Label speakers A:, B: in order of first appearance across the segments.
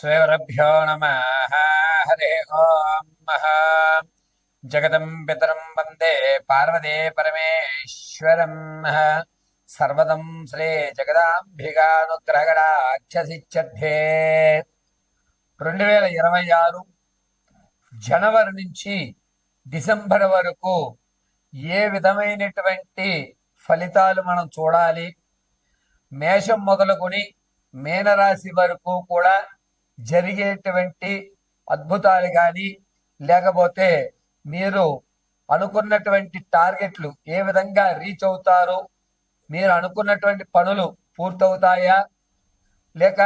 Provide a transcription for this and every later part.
A: श्रीगुरुभ्यो नमः। हरे ओम्। जगतं पितरं वन्दे पार्वती परमेश्वरम्। सर्वदं श्री जगदांबिकानुग्रहगणाख्यसिच्यध्ये 2026 జనవరి నుంచి డిసెంబర్ వరకు ఏ విధమైనటువంటి ఫలితాలు మనం చూడాలి, మేషం మొదలుకొని మీనరాశి వరకు కూడా జరిగేటువంటి అద్భుతాలు కానీ, లేకపోతే మీరు అనుకున్నటువంటి టార్గెట్లు ఏ విధంగా రీచ్ అవుతారు, మీరు అనుకున్నటువంటి పనులు పూర్తవుతాయా, లేక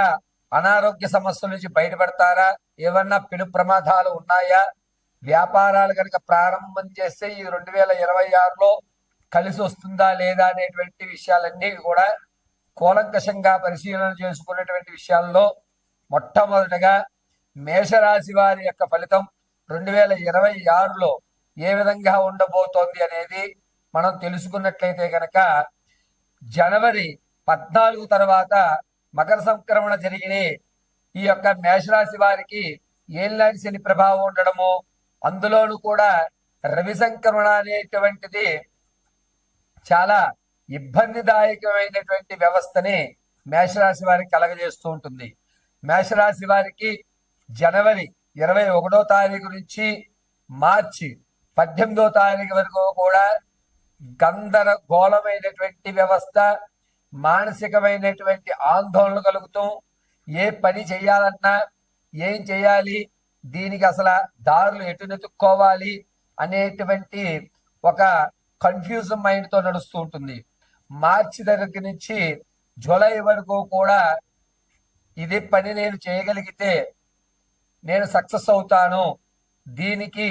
A: అనారోగ్య సమస్యల నుంచి బయటపడతారా, ఏమన్నా పెను ప్రమాదాలు ఉన్నాయా, వ్యాపారాలు కనుక ప్రారంభం చేస్తే ఈ 2026లో కలిసి వస్తుందా లేదా అనేటువంటి విషయాలన్నీ కూడా కూలంకషంగా పరిశీలన చేసుకున్నటువంటి విషయాల్లో మొట్టమొదటగా మేషరాశి వారి యొక్క ఫలితం 2026లో ఏ విధంగా ఉండబోతోంది అనేది మనం తెలుసుకున్నట్లయితే కనుక, జనవరి 14 తర్వాత మకర సంక్రమణ జరిగిన ఈ యొక్క మేషరాశి వారికి ఏళ్ళనాటి శని ప్రభావం ఉండడము, అందులోనూ కూడా రవి సంక్రమణ అనేటువంటిది చాలా ఇబ్బందిదాయకమైనటువంటి వ్యవస్థని మేషరాశి వారికి కలగజేస్తూ ఉంటుంది. మేషరాశి వారికి జనవరి 21వ తారీఖు నుంచి మార్చి 18వ తారీఖు వరకు కూడా గందరగోళమైనటువంటి వ్యవస్థ, మానసికమైనటువంటి ఆందోళన కలుగుతూ ఏ పని చేయాలన్నా ఏం చేయాలి, దీనికి అసలు దారులు ఎటు నెతుక్కోవాలి అనేటువంటి ఒక కన్ఫ్యూజన్ మైండ్ తో నడుస్తూ ఉంటుంది. మార్చి దగ్గర నుంచి జూలై వరకు కూడా ఇది పని నేను చేయగలిగితే నేను సక్సెస్ అవుతాను, దీనికి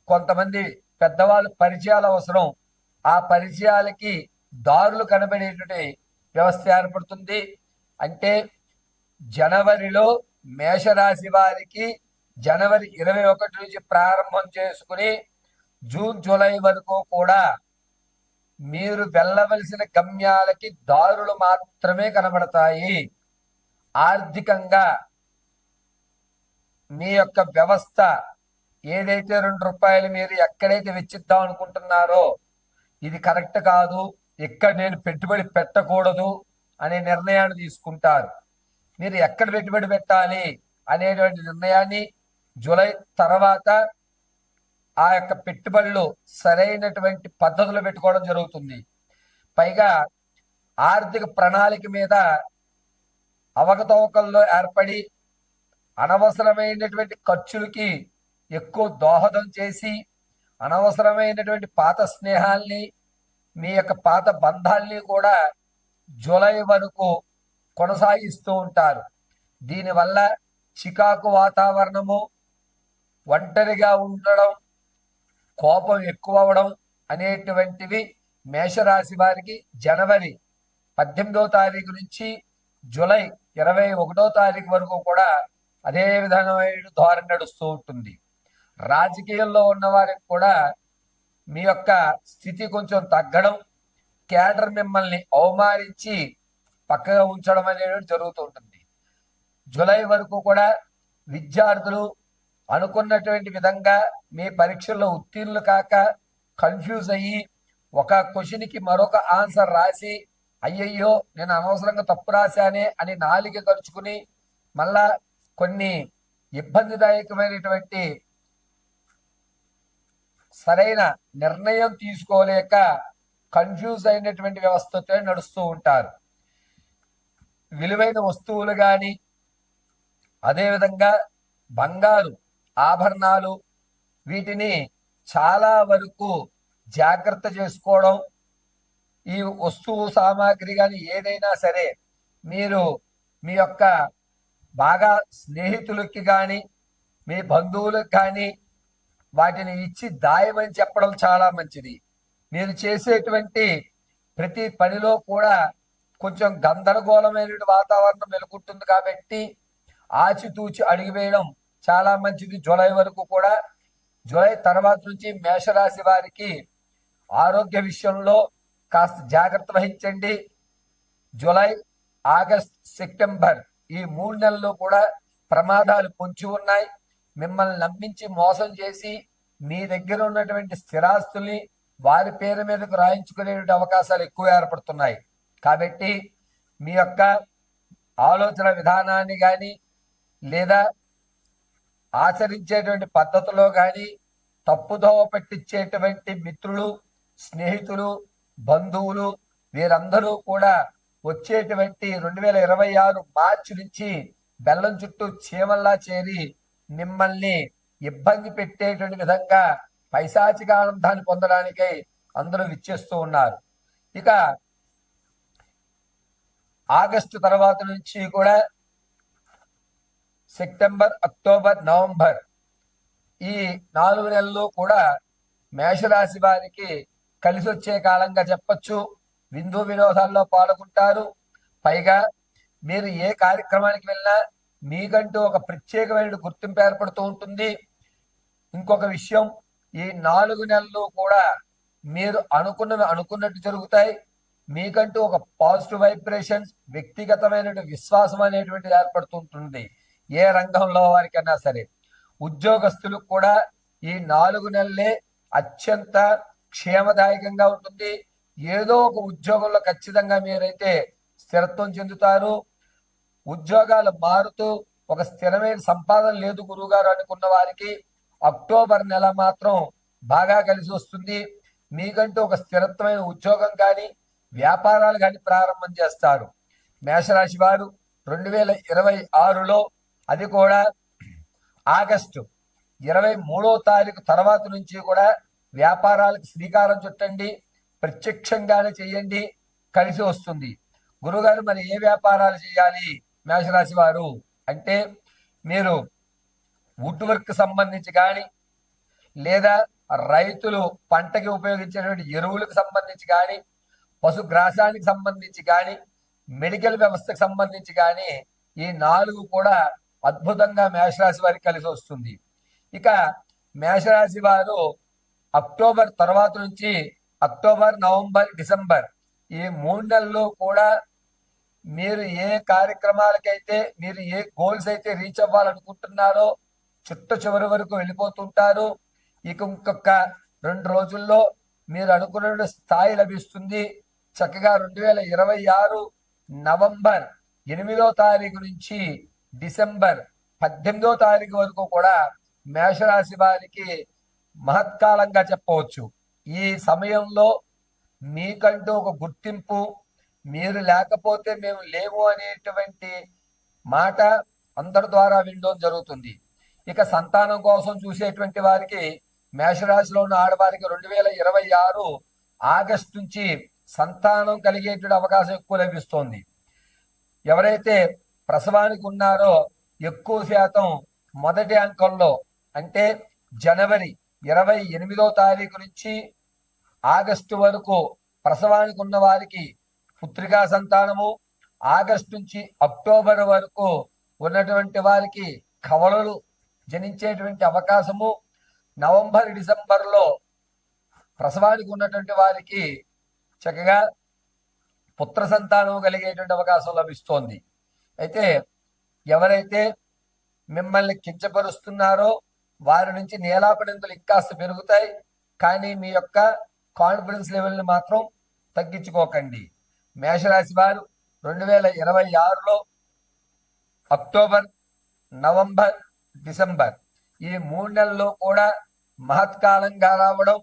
A: కొంతమంది పెద్దవాళ్ళు పరిచయాలు అవసరం, ఆ పరిచయాలకి దారులు కనబడేటువంటి వ్యవస్థ ఏర్పడుతుంది. అంటే జనవరిలో మేషరాశి వారికి జనవరి 21 నుంచి ప్రారంభం చేసుకుని జూన్ జూలై వరకు కూడా మీరు వెళ్ళవలసిన గమ్యాలకి దారులు మాత్రమే కనబడతాయి. ఆర్థికంగా మీ యొక్క వ్యవస్థ ఏదైతే 2 రూపాయలు మీరు ఎక్కడైతే వెచ్చిద్దాం అనుకుంటున్నారో ఇది కరెక్ట్ కాదు, ఇక్కడ నేను పెట్టుబడి పెట్టకూడదు అనే నిర్ణయాన్ని తీసుకుంటారు. మీరు ఎక్కడ పెట్టుబడి పెట్టాలి అనేటువంటి నిర్ణయాన్ని జూలై తర్వాత ఆ యొక్క పెట్టుబడులు సరైనటువంటి పద్ధతులు పెట్టుకోవడం జరుగుతుంది. పైగా ఆర్థిక ప్రణాళిక మీద అవకతవకల్లో ఏర్పడి అనవసరమైనటువంటి ఖర్చులకి ఎక్కువ దోహదం చేసి అనవసరమైనటువంటి పాత స్నేహాల్ని, మీ యొక్క పాత బంధాల్ని కూడా జూలై వరకు కొనసాగిస్తూ ఉంటారు. దీనివల్ల చికాకు వాతావరణము, ఒంటరిగా ఉండడం, కోపం ఎక్కువ అవడం అనేటువంటివి మేషరాశి వారికి జనవరి 18వ తారీఖు నుంచి జూలై 21వ తారీఖు వరకు కూడా అదే విధమైన ధోరణి నడుస్తూ ఉంటుంది. రాజకీయాల్లో ఉన్న వారికి కూడా మీ యొక్క స్థితి కొంచెం తగ్గడం, కేడర్ మిమ్మల్ని అవమానించి పక్కగా ఉంచడం అనేది జరుగుతూ ఉంటుంది. జూలై వరకు కూడా విద్యార్థులు అనుకున్నటువంటి విధంగా మీ పరీక్షల్లో ఉత్తీర్ణులు కాక కన్ఫ్యూజ్ అయ్యి ఒక క్వశ్చన్కి మరొక ఆన్సర్ రాసి అయ్యయ్యో నేను అనవసరంగా తప్పు రాశానే అని నాలుక ఖర్చుకుని మళ్ళా కొన్ని ఇబ్బందిదాయకమైనటువంటి సరైన నిర్ణయం తీసుకోలేక కన్ఫ్యూజ్ అయినటువంటి వ్యవస్థతో నడుస్తూ ఉంటారు. విలువైన వస్తువులు కానీ, అదేవిధంగా బంగారు ఆభరణాలు, వీటిని చాలా వరకు జాగ్రత్త చేసుకోవడం, ఈ వస్తువు సామాగ్రి కానీ ఏదైనా సరే మీరు మీ యొక్క బాగా స్నేహితులకి కానీ మీ బంధువులకు కానీ వాటిని ఇచ్చి దాయమని చెప్పడం చాలా మంచిది. మీరు చేసేటువంటి ప్రతి పనిలో కూడా కొంచెం గందరగోళమైన వాతావరణం వెలుకుంటుంది కాబట్టి ఆచితూచి అడుగు వేయడం చాలా మంచిది. జూలై వరకు కూడా. జూలై తర్వాత నుంచి మేషరాశి వారికి ఆరోగ్య విషయంలో కాస్త జాగ్రత్త వహించండి. జూలై, ఆగస్ట్, సెప్టెంబర్ ఈ 3 నెలల్లో కూడా ప్రమాదాలు పొంచి ఉన్నాయి. మిమ్మల్ని నమ్మించి మోసం చేసి మీ దగ్గర ఉన్నటువంటి స్థిరాస్తుల్ని వారి పేరు మీదకు రాయించుకునే అవకాశాలు ఎక్కువ ఏర్పడుతున్నాయి. కాబట్టి మీ యొక్క ఆలోచన విధానాన్ని కానీ లేదా ఆచరించేటువంటి పద్ధతిలో కానీ తప్పుదోవ పట్టించేటువంటి మిత్రులు, స్నేహితులు, బంధువులు వీరందరూ కూడా వచ్చేటువంటి 2026 మార్చి నుంచి బెల్లం చుట్టూ చీమల్లా చేరి మిమ్మల్ని ఇబ్బంది పెట్టేటువంటి విధంగా పైశాచిక ఆనందాన్ని పొందడానికై అందరూ విచ్చేస్తూ ఉన్నారు. ఇక ఆగస్టు తర్వాత నుంచి కూడా సెప్టెంబర్, అక్టోబర్, నవంబర్ ఈ 4 నెలలు కూడా మేషరాశి వారికి కలిసి వచ్చే కాలంగా చెప్పచ్చు. విందు వినోదాల్లో పాల్గొంటారు. పైగా మీరు ఏ కార్యక్రమానికి వెళ్ళినా మీకంటూ ఒక ప్రత్యేకమైన గుర్తింపు ఏర్పడుతూ ఉంటుంది. ఇంకొక విషయం, ఈ 4 నెలలు కూడా మీరు అనుకున్నట్టు జరుగుతాయి. మీకంటూ ఒక పాజిటివ్ వైబ్రేషన్స్, వ్యక్తిగతమైన విశ్వాసం అనేటువంటిది ఏర్పడుతుంటుంది. ఏ రంగంలో వారికైనా సరే. ఉద్యోగస్తులకు కూడా ఈ 4 నెలలే అత్యంత క్షేమదాయకంగా ఉంటుంది. ఏదో ఒక ఉద్యోగంలో ఖచ్చితంగా మీరైతే స్థిరత్వం చెందుతారు. ఉద్యోగాలు మారుతూ ఒక స్థిరమైన సంపాదన లేదు గురువుగారు అనుకున్న వారికి అక్టోబర్ నెల మాత్రం బాగా కలిసి వస్తుంది. మీకంటూ ఒక స్థిరత్వమైన ఉద్యోగం కానీ వ్యాపారాలు కానీ ప్రారంభం చేస్తారు. మేషరాశి వారు 2026లో అది కూడా ఆగస్టు 23వ తారీఖు తర్వాత నుంచి కూడా వ్యాపారాలకు శ్రీకారం చుట్టండి. ప్రత్యక్షంగానే చేయండి, కలిసి వస్తుంది. గురుగారు మరి ఏ వ్యాపారాలు చేయాలి మేషరాశి వారు అంటే, మీరు వుడ్ వర్క్ సంబంధించి కానీ లేదా రైతులు పంటకి ఉపయోగించేటువంటి ఎరువులకు సంబంధించి కానీ, పశుగ్రాసానికి సంబంధించి కానీ, మెడికల్ వ్యవస్థకు సంబంధించి కానీ ఈ 4 కూడా అద్భుతంగా మేషరాశి వారికి కలిసి వస్తుంది. ఇక మేషరాశి వారు అక్టోబర్ తర్వాత నుంచి అక్టోబర్, నవంబర్, డిసెంబర్ ఈ 3 నెలల్లో కూడా మీరు ఏ కార్యక్రమాలకైతే, మీరు ఏ గోల్స్ అయితే రీచ్ అవ్వాలనుకుంటున్నారో చివరి వరకు వెళ్ళిపోతుంటారు. ఇక ఇంకొక 2 రోజుల్లో మీరు అనుకున్న స్థాయి లభిస్తుంది. చక్కగా 2026 నవంబర్ 8వ తారీఖు నుంచి డిసెంబర్ 18వ తారీఖు వరకు కూడా మేషరాశి వారికి మహత్కాలంగా చెప్పవచ్చు. ఈ సమయంలో మీకంటూ ఒక గుర్తింపు, మీరు లేకపోతే మేము లేము అనేటువంటి మాట అందరి ద్వారా వినడం జరుగుతుంది. ఇక సంతానం కోసం చూసేటువంటి వారికి, మేషరాశిలో ఉన్న ఆడవారికి 2026 ఆగస్టు నుంచి సంతానం కలిగేటువంటి అవకాశం ఎక్కువ లభిస్తోంది. ఎవరైతే ప్రసవానికి ఉన్నారో ఎక్కువ శాతం మొదటి అంకంలో అంటే జనవరి 28వ తారీఖు నుంచి ఆగస్టు వరకు ప్రసవానికి ఉన్న వారికి పుత్రికా సంతానము, ఆగస్టు నుంచి అక్టోబర్ వరకు ఉన్నటువంటి వారికి కవలలు జనించేటువంటి అవకాశము, నవంబర్, డిసెంబర్లో ప్రసవానికి ఉన్నటువంటి వారికి చక్కగా పుత్ర సంతానం కలిగేటువంటి అవకాశం లభిస్తోంది. అయితే ఎవరైతే మిమ్మల్ని కించపరుస్తున్నారో వారి నుంచి నీలాపనిందులు ఇంకాస్త పెరుగుతాయి. కానీ మీ యొక్క కాన్ఫిడెన్స్ లెవెల్ని మాత్రం తగ్గించుకోకండి. మేషరాశి వారు 2026లో అక్టోబర్, నవంబర్, డిసెంబర్ ఈ 3 నెలల్లో కూడా మహత్కాలంగా రావడం,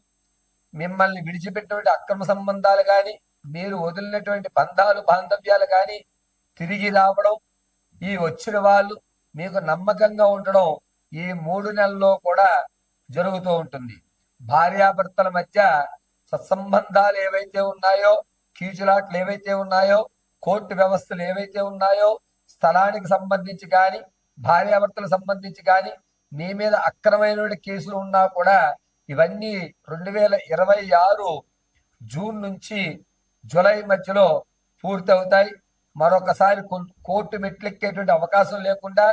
A: మిమ్మల్ని విడిచిపెట్టినటువంటి అక్రమ సంబంధాలు కానీ, మీరు వదిలినటువంటి బంధాలు బాంధవ్యాలు కానీ తిరిగి రావడం, ఈ వచ్చిన వాళ్ళు మీకు నమ్మకంగా ఉండడం ఈ 3 నెలల్లో కూడా జరుగుతూ ఉంటుంది. భార్యాభర్తల మధ్య సత్సంబంధాలు ఏవైతే ఉన్నాయో, కీచులాట్లు ఏవైతే ఉన్నాయో, కోర్టు వ్యవస్థలు ఏవైతే ఉన్నాయో, స్థలానికి సంబంధించి కానీ, భార్యాభర్తలకు సంబంధించి కానీ మీ మీద అక్రమమైన కేసులు ఉన్నా కూడా ఇవన్నీ 2026 జూన్ నుంచి జూలై మధ్యలో పూర్తవుతాయి. మరొకసారి కోర్టు మెట్లెక్కేటువంటి అవకాశం లేకుండా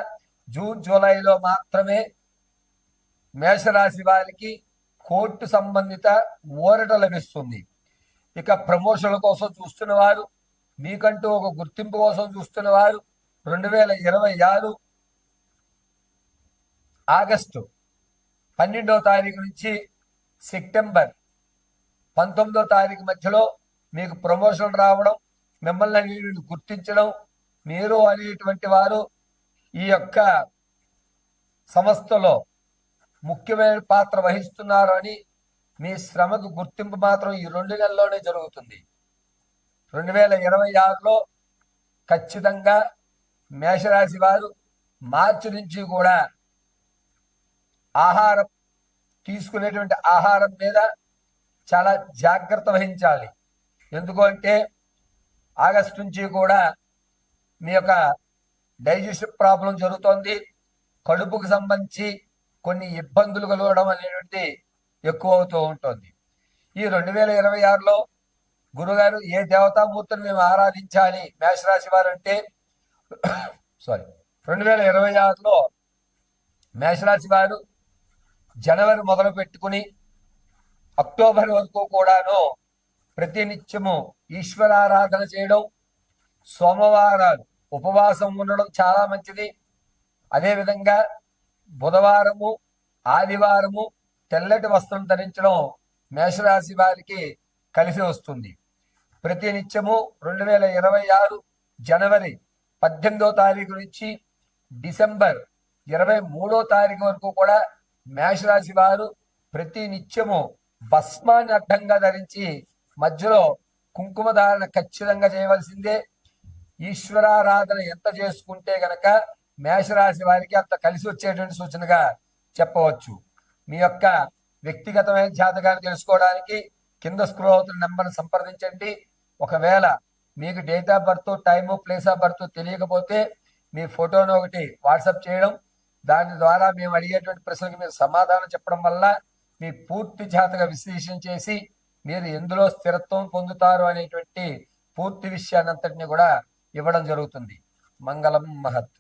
A: జూన్, జూలైలో మాత్రమే మేషరాశి వారికి కోర్టు సంబంధిత ఊరట లభిస్తుంది. ఇక ప్రమోషన్ల కోసం చూస్తున్న వారు, మీకంటూ ఒక గుర్తింపు కోసం చూస్తున్న వారు 2026 ఆగస్టు 12వ తారీఖు నుంచి సెప్టెంబర్ 19వ తారీఖు మధ్యలో మీకు ప్రమోషన్ రావడం, మిమ్మల్ని గుర్తించడం, మీరు అనేటువంటి వారు ఈ యొక్క సంస్థలో ముఖ్యమైన పాత్ర వహిస్తున్నారు అని మీ శ్రమకు గుర్తింపు మాత్రం ఈ 2 నెలల్లోనే జరుగుతుంది. 2026లో ఖచ్చితంగా మేషరాశి వారు మార్చి నుంచి కూడా ఆహారం తీసుకునేటువంటి ఆహారం మీద చాలా జాగ్రత్త వహించాలి. ఎందుకు అంటే ఆగస్టు నుంచి కూడా మీ యొక్క డైజెషన్ ప్రాబ్లం జరుగుతోంది. కడుపుకు సంబంధించి కొన్ని ఇబ్బందులు కలగడం అనేటువంటి ఎక్కువ అవుతూ ఉంటుంది. ఈ 2026లో గురుగారు ఏ దేవతామూర్తిని మేము ఆరాధించాలి మేషరాశి వారు అంటే 2026లో మేషరాశి వారు జనవరి మొదలు పెట్టుకుని అక్టోబర్ వరకు కూడాను ప్రతినిత్యము ఈశ్వరారాధన చేయడం, సోమవారాలు ఉపవాసం ఉండడం చాలా మంచిది. అదేవిధంగా బుధవారము, ఆదివారము తెల్లటి వస్త్రం ధరించడం మేషరాశి వారికి కలిసి వస్తుంది. ప్రతినిత్యము 2026 జనవరి 18వ తారీఖు నుంచి డిసెంబర్ 23వ తారీఖు వరకు కూడా మేషరాశి వారు ప్రతి నిత్యము భస్మాన్ని అడ్డంగా ధరించి మధ్యలో కుంకుమ ధారణ ఖచ్చితంగా చేయవలసిందే. ఈశ్వరారాధన ఎంత చేసుకుంటే గనక మేషరాశి వారికి అంత కలిసి వచ్చేటువంటి సూచనగా చెప్పవచ్చు. మీ యొక్క వ్యక్తిగతమైన జాతకాన్ని తెలుసుకోవడానికి కింద స్క్రోల్ అవుతున్న నెంబర్ని సంప్రదించండి. ఒకవేళ మీకు date of birth, time, place of birth తెలియకపోతే మీ ఫోటోను ఒకటి వాట్సాప్ చేయడం, దాని ద్వారా మేము అడిగేటువంటి ప్రశ్నలకు మీరు సమాధానం చెప్పడం వల్ల మీ పూర్తి జాతక విశ్లేషణ చేసి మీరు ఎందులో స్థిరత్వం పొందుతారు అనేటువంటి పూర్తి విషయాన్ని అంతటిని కూడా ఇవ్వడం జరుగుతుంది. మంగళం మహత్.